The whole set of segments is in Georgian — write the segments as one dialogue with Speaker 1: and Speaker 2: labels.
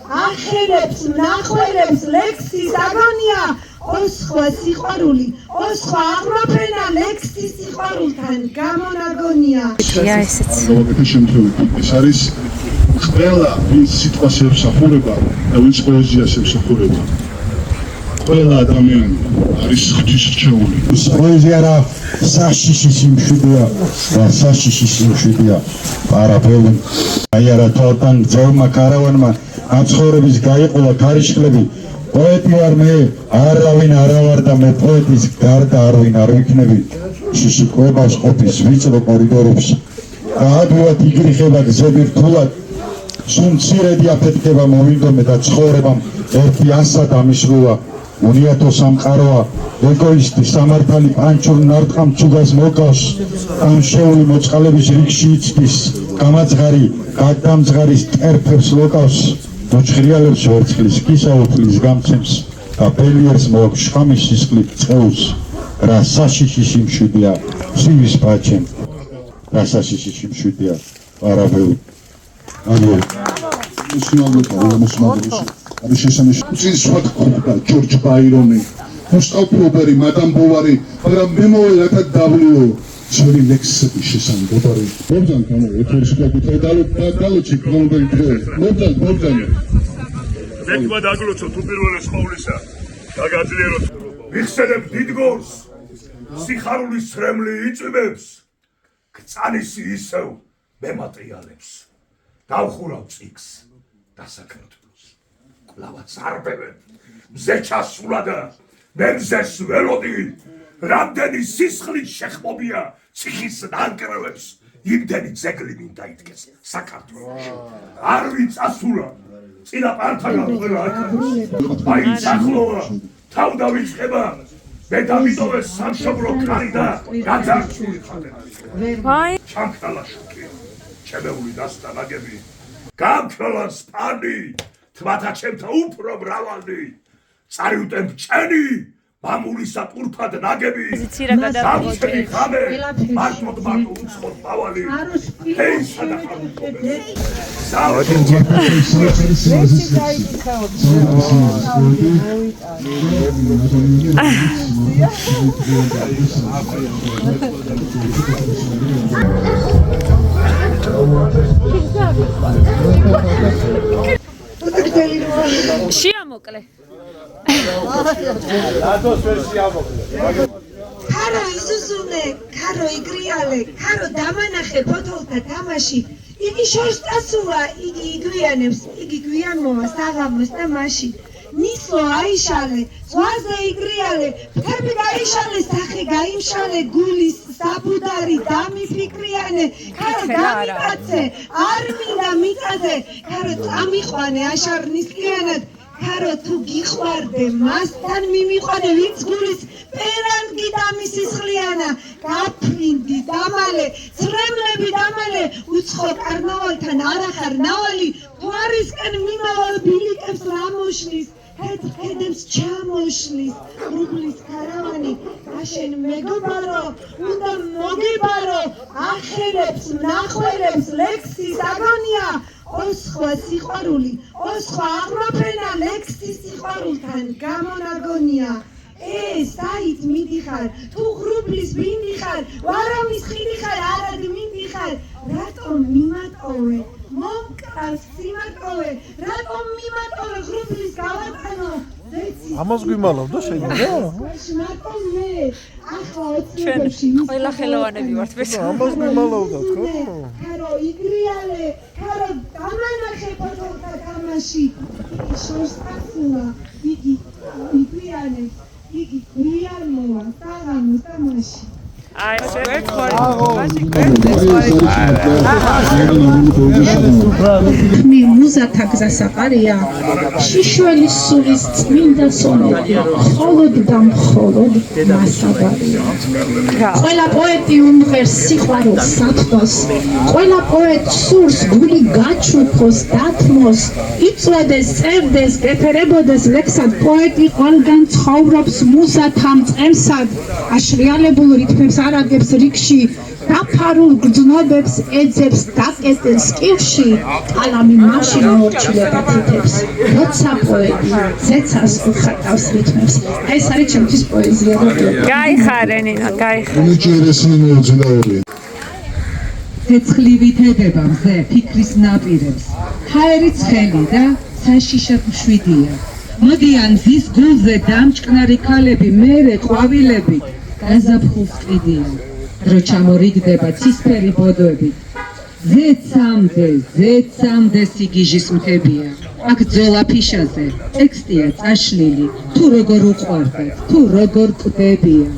Speaker 1: ახერებს მნახველებს ლექსის აგონია ოსხვა სიყვარული ოსხვა აღროფენა ლექსის სიყვარულთან გამონაგონია
Speaker 2: ეს არის ყველა ვინც სიტყვას ემსახურება და ვინც პოეზიას ემსახურება ყველა ადამიანი არის ღვთისმშობელი
Speaker 3: ეს პოეზია რა საშიში სიმშვიდეა და საშიში სიმშვიდეა არაფერი აი არა თორთან ძელმა კარავანმა აცხოვრების გაიყოლა ქარიშხლები პოეტი ვარ მე არავინ არა ვარ და მე პოეტის გარდა არავინ არ ვიქნები შიშიკვებას ყოფის ვიწრო კორიდორებში გაადვილად იგრიხება გზები რთულად სულ მცირედი აფეთქება მოვინდომე და ცხოვრებამ ერთი ასად ამისრულა უნიათო სამყაროა ეგოისტი სამართალი პანჩურ ნარტყამ ჩუგას მოკავს ამშეული მოწყალების რიგში იცდის გამაძღარი გადამძღარის ტერფებს ლოკავს მოჭრიალებს ვერცხლის კისაუთლის გამცემს და ბელიერს მოაქვს შხამის სისხლით წეულს რა საშიში სიმშვიდეა სივის პაჩემ რა საშიში სიმშვიდეა არაბელი ანუ არის შესანიშნავი სვატკობა ჯორჯ ბაირონი მოსტავფიობერი მადამ ბოვარი მაგრამ მე მოვედა დაბლიო ძველი ლექსების შესანიშნავი მობძან გამო ეთერში გაკეთე დალოჩი კონდენტი მობძან
Speaker 4: მეთქმა დაგლოცო თუ პირველეს ყოვლისა დაგაძლიეროთ ვიხსენებ დიდგორს სიხარულის ცრემლი იწვიმებს გწანისი ისევ მემატრიალებს დავხურავ წიგს დასაკრებულს კლავაც არბევებ მზე ჩასულა და მე მზეს ველოდი რამდენი სისხლის შეხმობია ციხის ნანგრევებს იმდენი ძეგლი მინდა იდგეს საქართველოში არ ვიცასულა წინა პარტაგან ყველა აქაც აი სახლოა თავ დავიწყება მე დავიტოვე სამშობლო კარი და გაძარცული ხატები ჩამქრალაშუქი ჩემეული დასტანაგები გამქრალან სპანი თმათა ჩემთა უფრო მრავალი წარიუტემ ჩენი მამულისა ტურფად ნაგები სამწერი ხამე მარტოდ უცხოდ მავალი ჰეი სადახარუხობე
Speaker 5: შეამოკლე
Speaker 1: ქარო იზუზუნე, ქარო იგრიალე, ქარო დამანახე ფოთოლთა თამაში იგი შორს დასულა, იგი იგვიანებს, იგი გვიანმოვა საღამოს და მაშინ ნისლო აიშალე, ზღვაზე იგრიალე, ფთები გაიშალე, სახე გაიმშალე, გულის საბუდარი დამიფიქრიანე, ქარო გამიკაცე, არ მინდა მიწაზე, ქარო წამიყვანე აშარნისლიანად, ქარო თუ გიყვარდე მასთან მიმიყვანე ვინც გულის პერანგი დამისისხლიანა გაფრინდი დამალე ცრემლები დამალე უცხო კარნავალთან არახარ ნავალი თვარისკენ მიმავალ ბილიკებს რამოშლის ჰედებს ჩამოშლის რუბლის ქარავანი აშენ მეგობარო უნდა მოგიბარო ახერებს მნახველებს ლექსის აგონია ოსხვა სიყვარული ოსხვა აღროფენა ლექსის სიყვარულთან გამონაგონია საით მიდიხარ თუ ღრუბლის ბინდი ხარ ვარამის ხიდი ხარ არად მინდიხარ რატომ მიმატოვე მომკრავს სიმარტოვე რატომ მიმატოვე ღრუბლის გავატანო
Speaker 6: ამას გვიმალავდა შეიძლება
Speaker 1: მარტო მე ახლა ოცნებებში
Speaker 5: ყველა ხელოვანები ვართ მე
Speaker 6: ამას გვიმალავდა ხო
Speaker 1: ქარო იგრიალე ქარო დამანახე ფოთოლთა თამაში შორს დასულა იგი იგვიანებს იგი გვიანმოვა საღამოს და მაშინ
Speaker 5: აი ეს
Speaker 7: მე მუზათა გზასაყარია შიშველის სულის წმინდა სონეტი მხოლოდ და მხოლოდ მასაბარია ყველა პოეტი უმღერს სიყვარულს საფრთხოს ყველა პოეტ სურს გული გაჩუქოს დათმოს იწვედეს წერდეს გეფერებოდეს ლექსად პოეტი ყველგან ცხოვრობს მუზათა მწყემსად აშრიალებულ რითმებს არაგებს რიგში დაფარულ გრძნობებს ეძებს დაკეტილს კივში კალამი მაშინ მოორჩილება თითებს როცა პოეტი ზეცას უხატავს რითმებს ეს არის ჩემთვის პოეზია
Speaker 5: გაიხარე ნინო, გაიხარე.
Speaker 2: ნიჭიერესნი მოძნაური.
Speaker 8: ცეცხლივით ედება მზე ფიქრის ნაპირებს ჰაერი ცხელი და საშიშად მშვიდია მოდიან მზის გულზე დამჭკნარი ქალები მერე ყვავილებით გაზაფხულს ყიდიან დრო ჩამორიგდება ცისფერი ბოდოებით ზეცამდე სიგიჟის მთებია აქ ძოლა ფიშაზე ტექსტია წაშლილი თუ როგორ უყვარდათ თუ როგორ კვდებიან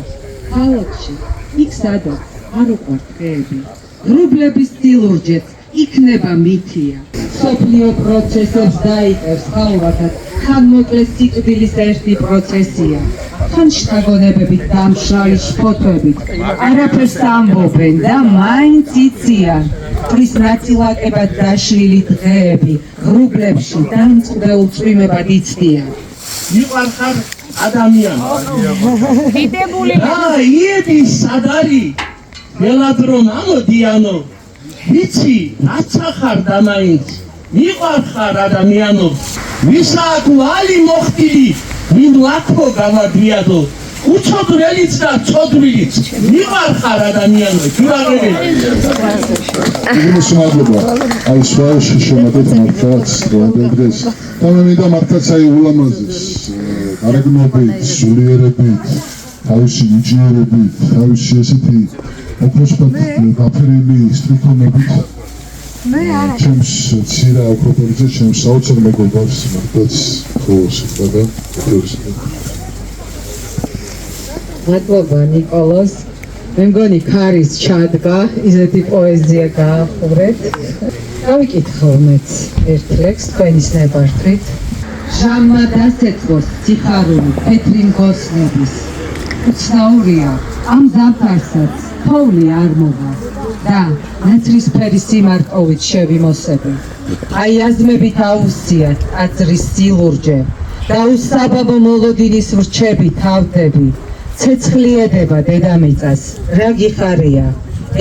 Speaker 8: ქალაქში იქ სადაც არ უყვართ დღეები რუბლების სილურჯეც იქნება მითია სოფლიო პროცესებს დაიწყებს ხალხად ხან მოკლეს სიკვდილის ერთი პროცესია ხან შთაგონებებით დამშრალი ფოთოებით არაფერს ამბობენ და მაინც იციან ტრის ნაწილაკებად დაშლილი დღეები რუბლებში დამწყდეულ წვიმებად იცდიან
Speaker 9: მიყვარხარ ადამიანი
Speaker 5: დიდებული
Speaker 9: იები სად არის ველად რომ ამოდიანო ვიცი რაც ახარ და მაინც მიყვარხარ ადამიანო ვისაკ ვალი მოხდილი ვინ ლაქო გავადიადო უცოდველიც და ცოდვილიც მიყვარხარ ადამიანო ჯურაღები
Speaker 2: მადლობა აი სვაში შემოდეთ მართლაც დღეს და მე მინდა მართლაც აი ულამაზეს გარეგნობით სულიერებით თავისი ნიჭიერებით თავისი ესეთი опроспат გაფრენილი სტრიქონებით ჩემს ცირა აკროპოლიზე ჩემს საოცარ მეგობარს მართლაც ხოლოს და
Speaker 8: მადლობა ნიკოლოზ მე მგონი ქარის ჩადგა ისეთი პოეზია გაახურეთ გავიკითხო მეც ერთ ლექსს თქვენის ნებართვით ჟამმა დასეწყოს სიხარული თეთრი მგოსნების უცნაურია ამ ზამთარსაც თოვლი არ მოვა და ნაცრისფერი სიმარტოვით შევიმოსები აი აზმებით აუზიათ აწრის სილურჯე და უსაბაბო მოლოდინის ვრჩები თავდები ცეცხლი ედება დედამიწას რა გიხარია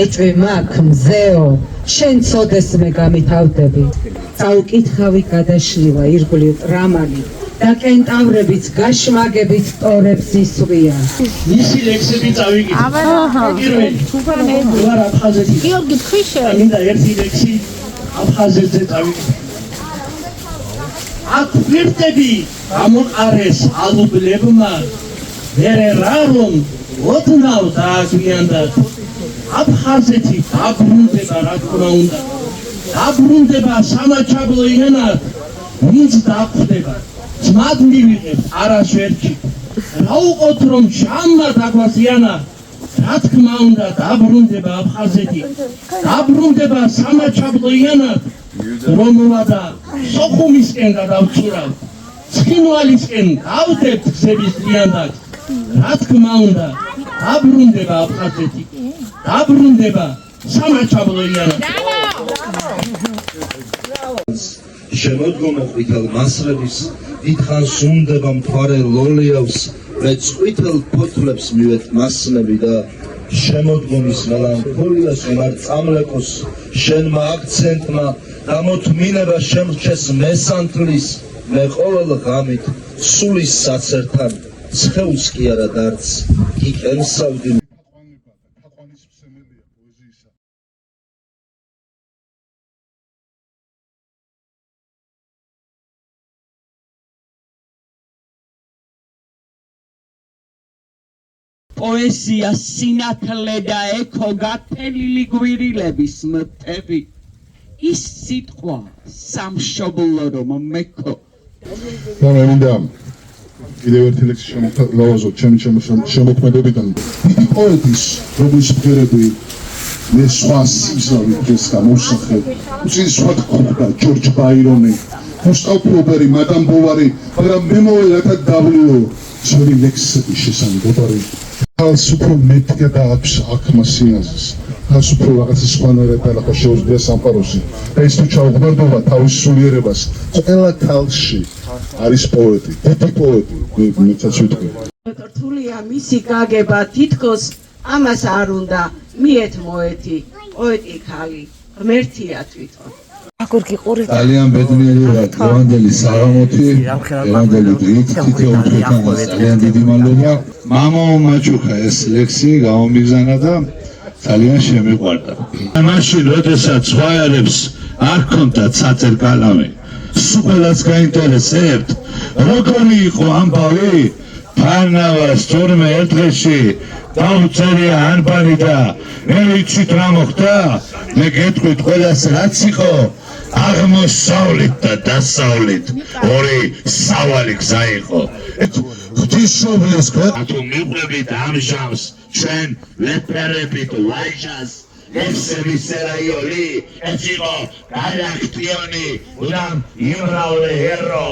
Speaker 8: ეჭვი მაქ მზეო შენ ცოდეს მე გამითავდები წაუკითხავი გადაშლილა ირგვლივ ტრამალი და კენტავრებიც გაშმაგებით ტორებს ისვიან
Speaker 9: მისი ლექსები წავიკითხე პირველი ვარ აფხაზეთი
Speaker 5: გიორგი თხიშე
Speaker 9: მინდა ერთი ლექსი აფხაზეთზე წავიკითხე აქ ფირტები გამოყარეს ალუბლებმა მერე რა რომ ოდნავ დააგვიანდათ აფხაზეთი დაბრუნდება რა თქმა უნდა დაბრუნდება სამაჩაბლო ენად ვინც დახვდება ძმად მივიღებ არას ვერჩი რა უყოთ რომ ჟამმა დაგვაზიანა რა თქმა უნდა დაბრუნდება აფხაზეთი დაბრუნდება სამაჩაბლო ენად რომვა და სოხუმისკენ გადავცურავ ცხინვალისკენ გავდებთ გზების ლიანდაკ რა თქმა უნდა დაბრუნდება აფხაზეთი დაბრუნდება სამაჩაბლო ენად
Speaker 10: შემოდგომა ყვითელ მასრების დიდხანს უნდება მთვარე ლოლიავს მე წვითელ ფოთლებს მივეთ მასნები და შემოდგომის მელანქოლიას ვარ წამლეკოს შენმა აქცენტმა გამოთმინება შემრჩეს მესანთლის მე ყოველ ღამით სულის საცერთან ცხეულს კი არა დარც გიყენსავდი
Speaker 9: პოეზია სინათლე და ეკო გათელილი გვირილების მტები ის სიტყვა სამშობლო რომ მეკო
Speaker 2: და მე მინდა კიდევ ერთი ლექსი შემოვთავაზო ჩემი შემოქმედებიდან პოეტის რომლის ფერები მე სხვა სიმსავნით ეს გამოსახე უცინ სხვა თქმა ჯორჯ ბაირონი მოსტავფლობერი მადამ ბოვარი მაგრამ მე მოვედათა დაბლიო ძველი ლექსების შესანიშნავი ხალს უფრო მეტია და აქვს აქმა სინაზეს ხალს უფრო რაღაცა სხვანაირად და შეუძლია სამყაროში და ის თუ ჩაუღმარდება თავის სულიერებას ყველა ქალში არის პოეტი ერთი პოეტი მეცაც ვიტყვი
Speaker 11: რთულია მისი გაგება თითქოს ამას არ უნდა
Speaker 9: მიეთ მოეთი პოეტი ქალი ღმერთია თვითონ
Speaker 5: აგურკი ყური
Speaker 2: ძალიან ბედნიერი ვარ ლევანდელი საღამოთი ლევანდელი დღით თითოეულ დღეთანაც ძალიან დიდი მადლობა მამაო მაჩუხა ეს ლექსი გამომიგზავნა და ძალიან შემიყვარდა მაშინ როდესაც სხვაერებს არ ქონდა ცაწერ კალამი სულაც გაინტერესებთ როგორი იყო ამბავი ფარნავას თურმე ერთ დღეში დაუწერია ანბანი და მე ვიცით რა მოხდა მე გეტყვით ყველას რაც იყო აღმოსავლეთ და დასავლეთ ორი სავალი გზა იყო ღვთისმშობლის თუ მიყვებით ამჟამს ჩვენ ვეპერებით ლაიჟას ეხსები სერაიოლი ეს იყო გალაქტიონი უდამ იმრავლე ერო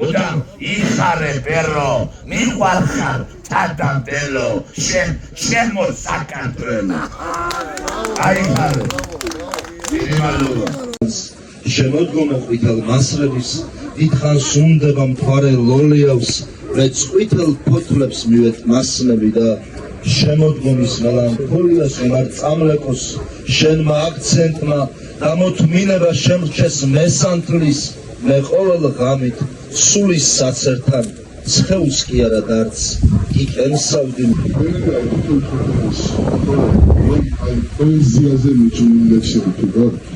Speaker 2: უდამ იხარე პერო მიყვარხარ თადამდელო შენ შემო საკანტრენა აიხარე იმალუა
Speaker 10: შემოდგომა ყვითელ მასრების დიდხანს უნდება მთვარე ლოლიავს მე ყვითელ ფოთლებს მივეთ მასნები და შემოდგომის მელანქოლიას არ წამლეკოს შენმა აქცენტმა დამოთმინება შემრჩეს მესანთლის მე ყოველ ღამით სულის საცერთან ცხეულს კი არა დარც იქენსავდი
Speaker 2: პოეზიაზე მიჩნეული ლექსები თუ გაქვს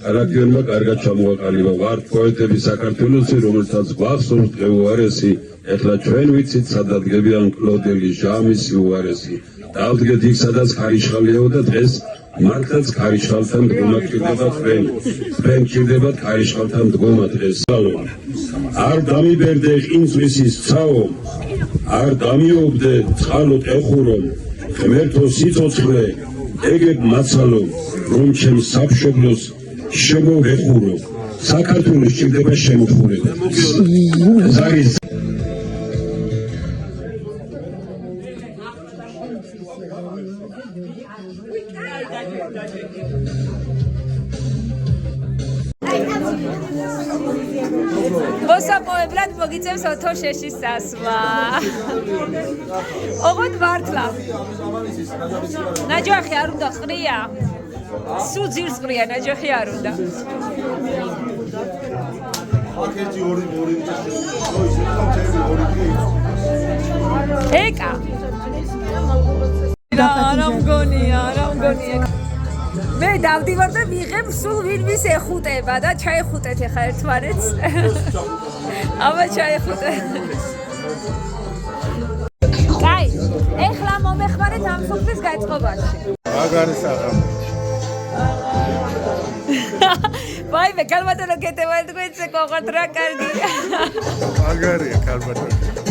Speaker 11: არაგერმა კარგად ჩამოაყალიბა ვარ პოეტები საქართველოსი რომელსაც გვახსოვს დღე უარესი ეხლა ჩვენ ვიცით სადაც გებიან კლოდელი ჟამისი უარესი დავდგეთ იქ სადაც ქარიშხალიაო და დღეს მართლაც ქარიშხალთან დგომა გჭირდება თქვენ გჭირდებათ ქარიშხალთან დგომა დღეს არ დამიბერდე ყინწვისის ცაო არ დამიობდე წყალოთ ეხურო ღმერთო სიცოცხლე ეგებ მაცალო რომ ჩემ სამშობლოს შემოვეხურო საქართველოს ჭირდება შემოხურება ეს არის
Speaker 5: მოსაპოვებლად მოგიწევს ოთოშეშის სასვლა ოღონდ მართლა ნაჯახი არ უნდა ყრია სულ ძირს ყრია ნაჯახი არ უნდა ეკა რა მგონია მე დავდივარ და ვიღებ სულ ვინმის ეხუტება და ჩაეხუტეთ ახლა ერთმანეთს აბა ჩაეხუტეთ კაი ეხლა მომეხმარეთ ამ სოფლის გაწყობაში
Speaker 6: მაგარი საღამო
Speaker 5: ვაიმე კალბატონო გეტევა თქვენც ყოყოთ რა კარგია
Speaker 6: მაგარია კალბატონო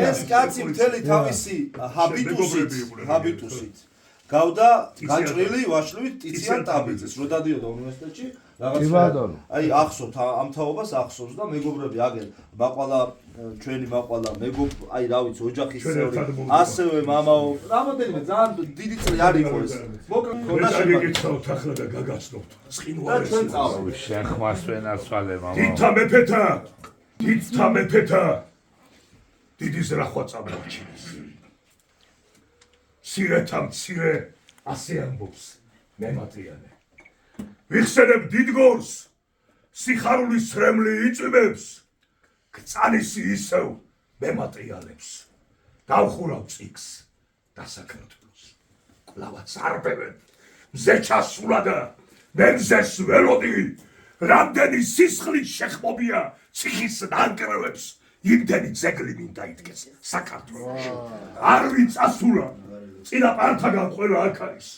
Speaker 12: ეს კაცი მთელი თავისი ჰაბიტუსით გავდა გაჭრილი ვაშლივით ტიციან ტაბიძეს რო დადიოდა უნივერსიტეტში რაღაცა აი ახსოვთ ამ თაობას ახსოვს და მეგობრები აგერ მაყვალა ჩვენი მაყვალა აი რა ვიცი ოჯახის წევრი ასევე მამაო რამოდენიმე ძალიან დიდი წელი არ იყო ეს
Speaker 4: მოკლედ გეკითხავთ ახლა და გაგაცნობთ სყინვარეს
Speaker 13: შენ ხმას ვენაცვალე მამა
Speaker 4: დიდთა მეფეთა დიდი ზრახვა წამორჩინეს სირეთა მცირე ასე ამბობს მემატიანე ვიხსენებ დიდგორს სიხარულის სრემლი იწვიმებს გწანისი ისევ მემატიანებს დავხურავ წიგს დასაკრებულს კლავაც არბევენ მზე ჩასულა და მე მზეს ველოდი რამდენი სისხლის შეხმობია ციხის ნანგრევებს იმდენი ძეგლი მინდა იდგეს საქართველოში არ ვიცასულა წინა პართაგან ყველა აქ არის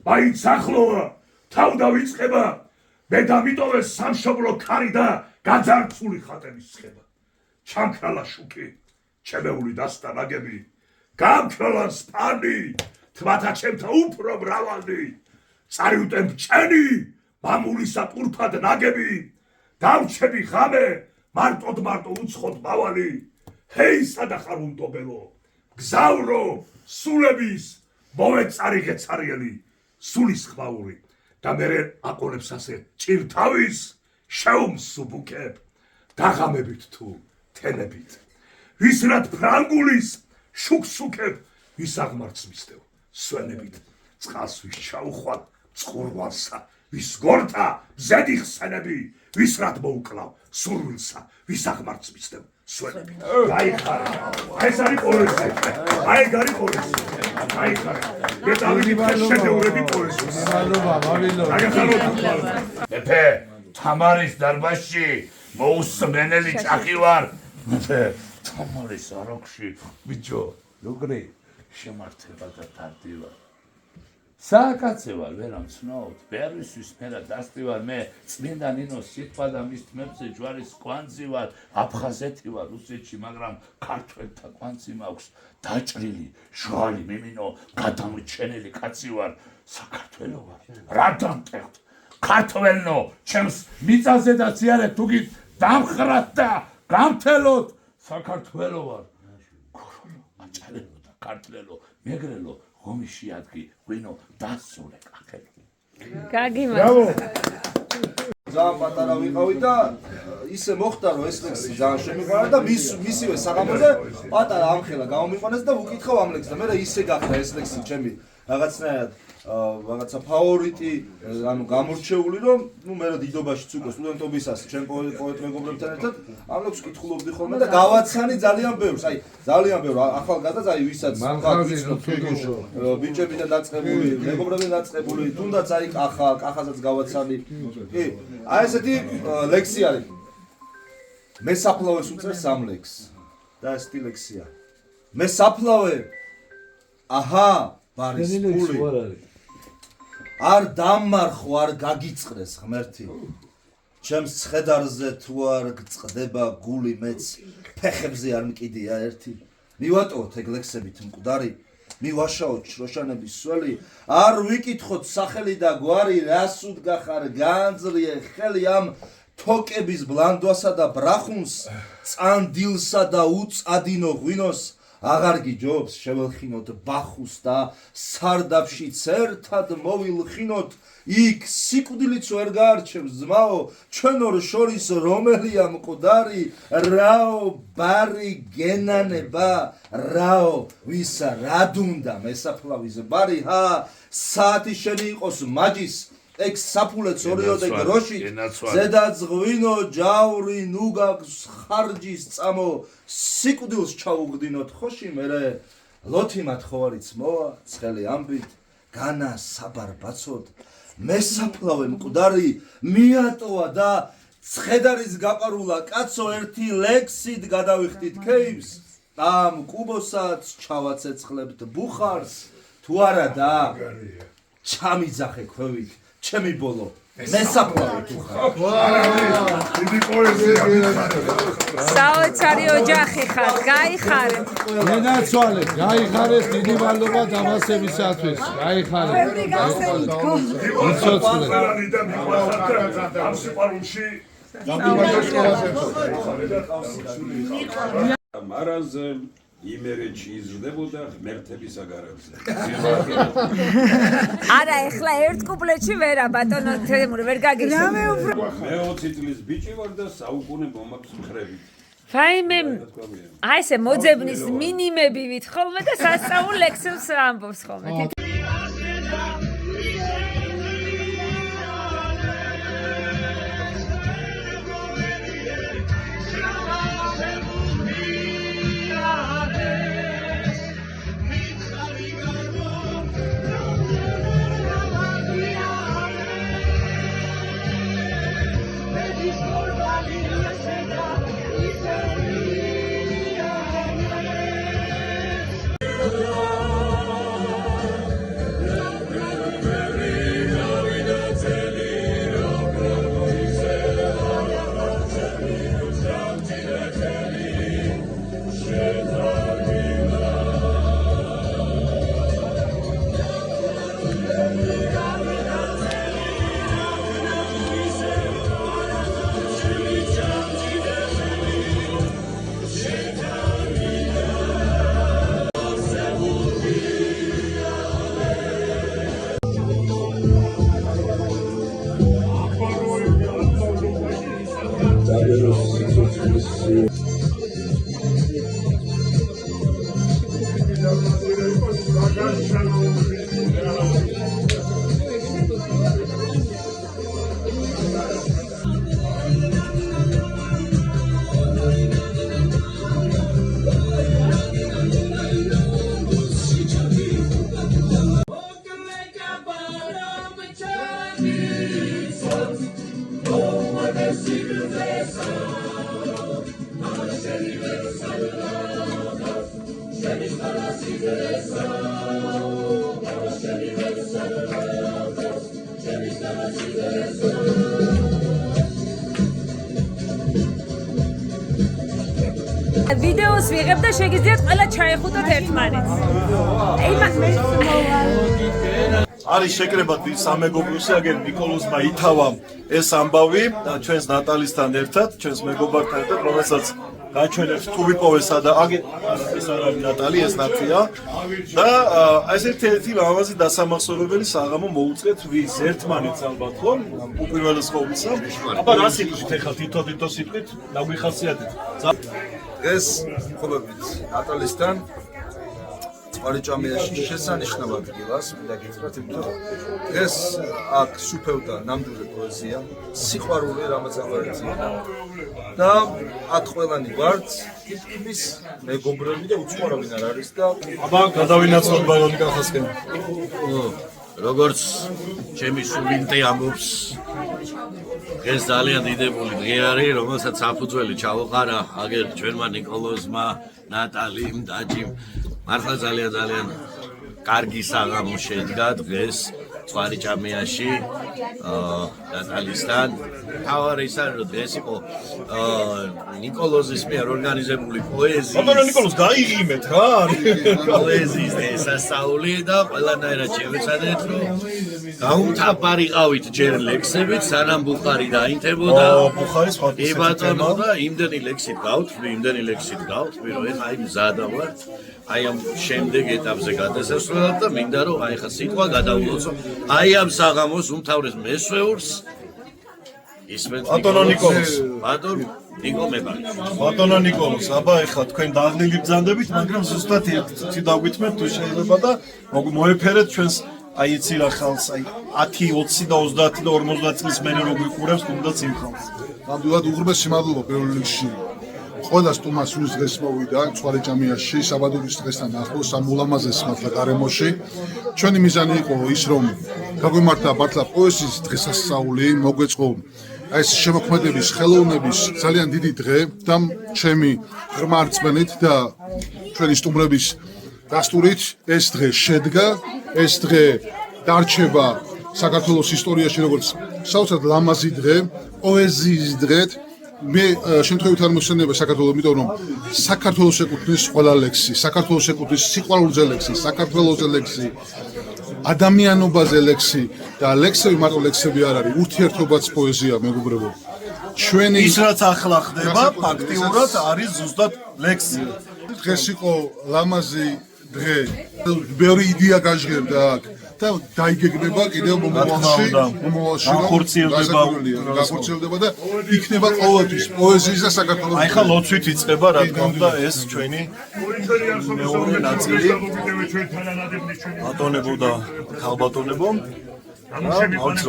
Speaker 4: მაინც ახლოა თავ დავიწყება მე დამიტოვეს სამშობლო ქარი და გაძარცული ხატების ცხება ჩამქრალა შუქი ჩემეული დასტა ნაგები გამქრალა სპანი თმათა ჩემთა უფრო მრავალი წარიუტემ ჭენი მამულისა ტურფად ნაგები დავჩები ხამე მარტოდ უცხოდ მავალი ჰეი სადახარ უნდობელო გზავრო სულების მოვეწარიღე ცარიელი სულის ხმაური და მერე აყოლებს ასე ჭირთავის შეუმსუბუქებ დაღამებით თუ თენებით ვისრად ფრანგულის შუქსუქებ ვის აღმარts მისდევ სვენებით წყალს ვის ჩაუხვად წყურვალსა ვის გორთა მზედი ხსენები ვისრად მოუკლავ სურვილსა ვის აღმარts მისდევ სვენებით გაიხარე ეს არის პოეზია აი გარი პოეზია გაიხარე მეტავილი შედევრები პოეზიის მეფე თამარის დარბაზში მოუსმენელი ჭახი ვარ მეფე თამარის აროქში ბიჭო როგორი შემართება და თარდივა სააკაცე ვარ ვერამ ცნობთ ბერვისთვის მერა დასტი ვარ მე წმინდა ნინოს სიტყვა და მის თმებზე ჯვარის კვანძი ვარ აფხაზეთი ვარ რუსეთში მაგრამ ქართველთა კვანძი მაქვს დაჭრილი ჟვალი მიმინო გადამრჩენელი კაცი ვარ საქართველო ვარ რა დამტეხთ ქართველნო ჩემს მიწაზე და ზიარეთ თუგით დამხრათ და გამთელოთ საქართველო ვარ ქურულო აჭარელო და ქართველო მეგრელო ღომიში ადგი ღვინო დასულე კახელო
Speaker 5: გაგიმართ
Speaker 12: ძალიან პატარა ვიყავი და ისე მოხდა რომ ეს ლექსი ძალიან შემიყვარა და მისივე საღამოზე პატარა ამხელა გამომიყვანეს და უკითხავ ამ ლექსს და მე ისე გახდა ეს ლექსი ჩემი რაღაცნაირად რაღაცა ფავორიტი ანუ გამორჩეული რომ ნუ მე რა დიდობაშიც უკვე სტუდენტობისას ჩემ პოეტ მეგობრებთან ერთად ამ ლექსს კითხულობდი ხოლმე და გავაცანი ძალიან ბევრს აი ძალიან ბევრ ახალგაზრდას აი ვისაც ბიჭებიდან დაწყებული მეგობრებიდან დაწყებული თუნდაც აი კახაზაც გავაცანი კი აი ესეთი ლექსი არის მე საფლავეს უწევს ამ ლექსს და ეს ლექსია მე საფლავე აჰა ბარის პული არ დამარხო არ გაგიწყდეს ღმერთი ჩემს ცხედარზე თუ არ გწყდება გული მეც ფეხებზე არ მკიდია ერთი მივატოვოთ ეგ ლექსებით მკვდარი მივაშაოთ შროშანების სველი არ ვიკითხოთ სახელი და გვარი რას უდგახარ განძრიე ხელი ამ თოკების ბლანდვასა და ბრახუნს წანდილსა და უწადინო ღვინოს აღარ გიჯობს შეველხინოთ ბახუს და სარდაფში ერთად მოვილხინოთ იქ სიკვდილიც ვერ გაარჩევს ძმაო ჩვენ ორ შორის რომელია მკვდარი რაო ბარი გენანება რაო ვისა რად უნდა მესაფლავის ბარი ჰა საათი შენი იყოს მაჯის ეგ საფულეც ორიოდე გროში ზედაც ღვინო ჯავრი ნუ გაქვს ხარჯის წამო სიკვდილს ჩაუგდინოთ ხოში მერე ლოთი მათხოვარიც მოვა ცხელი ამბით განა საბარბაცოდ მესაფლავე მკვდარი მიატოვა და ცხედარის გაყარულა კაცო ერთი ლექსით გადავიხდით ქეიფს ამ კუბოსაც ჩავაცეცხლებთ ბუხარს თუ არა და ჩამიძახე ქვევით ჩემი ბოლო მესაფლავე თუ ხარ
Speaker 4: დიდი პოეზია
Speaker 5: საოცარი ოჯახი ხარ გაიხარეთ
Speaker 6: მენაცვალე გაიხარეთ დიდი მადლობა დამასებისათვის გაიხარეთ
Speaker 4: იცოცხლე და მიყვარხართ ამ სიყვარულში
Speaker 11: მარაზე იმერეთში იზრდებოდა ღმერთების აგარებზე.
Speaker 5: არა, ეხლა ერთ კუპლეტში ვერა ბატონო თემური ვერ გაგიშვა.
Speaker 11: მე 20 წლის ბიჭი ვარ და საუკუნე მომაქვს მხრებით.
Speaker 5: ფაიმე აი ესე მოძებნის მინიმები ვით ხოლმე და სასწაულ ლექსებს ამბობს ხოლმე. ვიდეოს ვიღებ და შეგიძლიათ ყველა ჩაეხუტოთ ერთმანეთს.
Speaker 14: არის შეკრება სამეგობროსი, აგერ ნიკოლოზმა ითავა ეს ამბავი ჩვენს ნატალისთან ერთად, ჩვენს მეგობართან ერთად, რომელსაც გაჩვენებს თუ ვიპოვესა და ეს არ არის ნატალი, ეს ნათია და ეს ერთ-ერთი ლამაზი დასამახსოვრებელი საღამო მოუწევთ ვის ერთმანეთს ალბათ ხო? უპირველეს ყოვლისა. აბა რა სიტყვით ეხლა თითო სიტყვით დაგვიხასიათეთ.
Speaker 12: ეს მყოფებით ნატალისთან წვარეჭამიაში შესანიშნავად ადგილას მინდა გითხრათ, იმიტომ ეს აქ სუფევდა ნამდვილი პოეზია, სიყვარული რამაც აღარեցია და აქ ყველანი ვართ, კითხვის მეგობრები და უცხორავინ არ არის და
Speaker 14: აბა გადავინაცვლოთ ბალონი კახასკენ.
Speaker 15: როგორც ჩემი სულინტე ამბობს, ეს ძალიან დიდებული დღე არის, რომელსაც საფუძველი ჩავუყარა აგერ ჩვენმა ნიკოლოზმა, ნატალიმ, დაჯიმ. მართლა ძალიან კარგი საღამო შედგა დღეს წვარეჭამიაში ნატალისთან. თავარი ის არის, რომ დღეს იყო ნიკოლოზის მიერ ორგანიზებული პოეზიის.
Speaker 14: ბატონო ნიკოლოზ, გაიღიმეთ რა.
Speaker 15: პოეზიის დღესასწაული და ყველანაირად შევეცადეთ, რომ გაუმთაბარიყავით ჯერ ლექსებით, სანამ ბუხარი დაინთებოდა.
Speaker 14: ბუხარის
Speaker 15: კი ბატონო და იმდენი ლექსით გავთვლი, რომ ეხა აი მზადა ვარ. აი ამ შემდეგ ეტაპზე გადასასვლელად და მინდა რომ აი ხა სიტყვა გადავულოცო. აი ამ საღამოს უმთავრეს მესვეურს ისმენთ
Speaker 14: ბატონო ნიკოლოზ.
Speaker 15: ბატონო
Speaker 14: ნიკოლოზ, აბა ეხლა თქვენ დაღლილი ბრძანდებით, მაგრამ ზუსტად ერთი დაგვითმეთ თუ შეიძლება და მოეფერეთ ჩვენს აი იცი რა ხალხს, აი 10, 20 და 30 და 50 წლის მერე რო გვიყურებს, თუნდაც იმ ხალხს.
Speaker 2: ნამდვილად უღრმესი მადლობა პირველ რიგში. ყველა სტუმარს ვის დღეს მოვიდა წვარეჭამიაში საბადურის დღესთან ახლოს ამ ულამაზეს მართლა გარემოში. ჩვენი მიზანი იყო ის, რომ გაგვიმართა მართლა პოეზიის დღესასწაული, მოგვეწყო ეს შემოქმედების, ხელოვნების ძალიან დიდი დღე და ჩემი ღრმა რწმენით და ჩვენი სტუმრების დასტურით ეს დღე შედგა, ეს დღე დარჩება საქართველოს ისტორიაში როგორც საოცრად ლამაზი დღე, პოეზიის დღე. მე შემთხვევით არ მოსვენება საქართველოს, იმიტომ რომ საქართველოს ეკუთვნის ყველა ლექსი, საქართველოს ეკუთვნის სიყვარულზე ლექსი, საქართველოსზე ლექსი, ადამიანობაზე ლექსი და ლექსები მარტო ლექსები არ არის, ურთიერთობაც პოეზია, მეგობრებო. ჩვენი
Speaker 14: ის რაც ახლა ხდება, ფაქტიურად არის ზუსტად ლექსი.
Speaker 2: დღეს იყო ლამაზი დღე, ბევრი იდეა გაჟღერდა აქ. და დაიგეგმება კიდევ მომავალში გახორციელდება და იქნება ყოველთვის პოეზიის და საქართველოს.
Speaker 14: აი ხა ლოცვით იწყება რა თქმა უნდა ეს ჩვენი მეორე ნაწილი. ბატონებო და ქალბატონებო,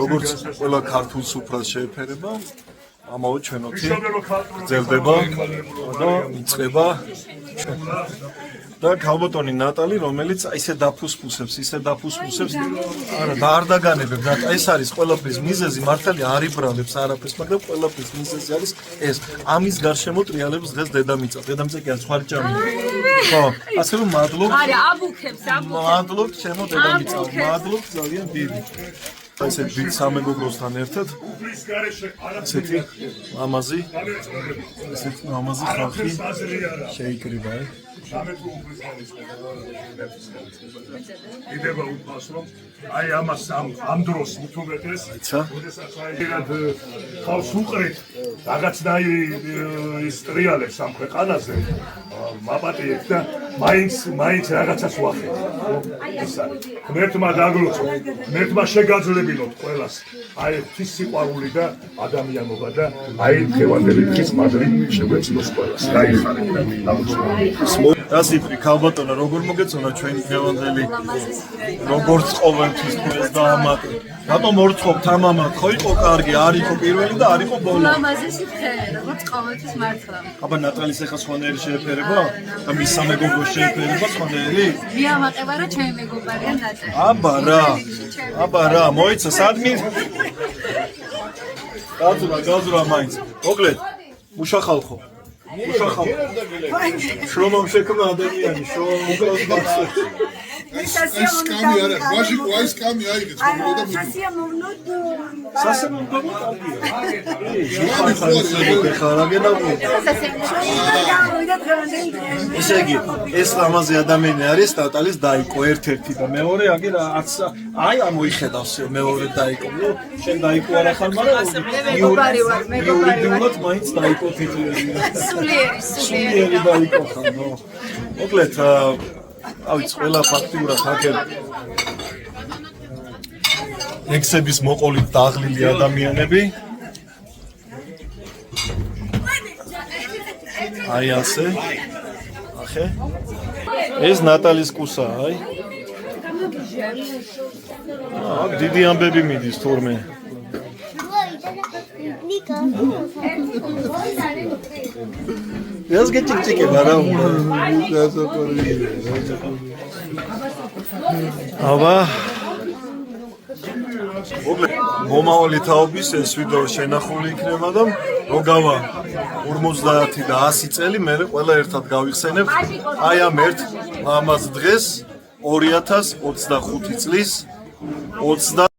Speaker 14: როგორც ყველა ქართულ სუფრას შეეფერება, ამავე ჩვენოთი გრძელდება და იწყება და ქალბატონი ნატალი, რომელიც ისე დაფუსფუსებს, არა და არ დაგანებებს. ეს არის ყველაფრის მიზეზი, მართალია არ იბრალებს არაფერს, მაგრამ ყველაფრის მიზეზი არის ეს. ამის გარშემო ტრიალებს დღეს დედამიწა კი არის წვარეჭამი. ხო, ასე რომ მადლობ.
Speaker 5: არა, აბუქებს.
Speaker 14: მადლობ ჩემო დედამიწა, მადლობ ძალიან დიდი. ესეთ დიდ სამეგობროსთან ერთად ესეთი ლამაზი ხალხი შეიკრიბა.
Speaker 16: იდება უფასო, აი ამას ამ დროს უთუმეტეს, ხავს უყრით რაღაცნაირი ის ტრიალებს ამ ქვეყანაზე, მაპატიებს და მაინც რაღაცას ვახეთ. ეს არის. ღმერთმა დაგლოცოთ, ღმერთმა შეგაძლებინოთ ყველას. აი ღვთის სიყვარული და ადამიანობა და აი დღევანდელი დღის მადლი შეგვეცნოს ყველას. გაიხარეთ.
Speaker 14: დასიფრი ქალბატონო როგორ მოგეწონა ჩვენი დღევანდელი როგორც ყოველთვის ეს დაამატე რატომ ორწყობთ ამამა ხო იყო კარგი არ იყო პირველი და არ იყო ბოლო
Speaker 17: ლამაზესი ხელი როგორც ყოველთვის მართლა
Speaker 14: აბა ნატალის ახლა სხვანაირი შეეფერება და მის სამეგობრო შეეფერება სხვანაირი
Speaker 17: მიამაყება რა ჩემი მეგობარია ნატალი
Speaker 14: აბა რა მოიცა სადმი გაზრა მაინც მოკლედ მუშა ხალხო შრომამ შექმნა ადამიანი შრომამ უკრავს ბავშვებს
Speaker 2: ეს კამი არა ვაჟი ყვა ეს კამი აიგეთ ხოლმე და
Speaker 17: სასია მოვნოდო
Speaker 14: სასია მოვნოდო ესე იგი ეს ლამაზი ადამიანი არის ნატალის დაიკო ერთ-ერთი და მეორე აგერ არც აი ამოიხედავს მეორე დაიკო ნუ შენ დაიკო არა ხარ მაგრამ იურიდიულად მაინც დაიკო თითოეული სულიერი დაიკო ხარ ნუ მოკლედ ავიც ყველა ფაქტიურად აქერ ექსების მოყოლით დაღლილი ადამიანები აი ასე ახე ეს ნატალის კუსა აი აქ დიდი ამბები მიდის თურმე ეს გეჭიკჭიკე ბარა აბა მომავალი თაობის ეს ვიდეო შენახული იქნება და როგავა 50 და 100 წელი მე ყველა ერთად გავიხსენებ აი ამ ერთ ლამაზ დღეს 2025 წლის 20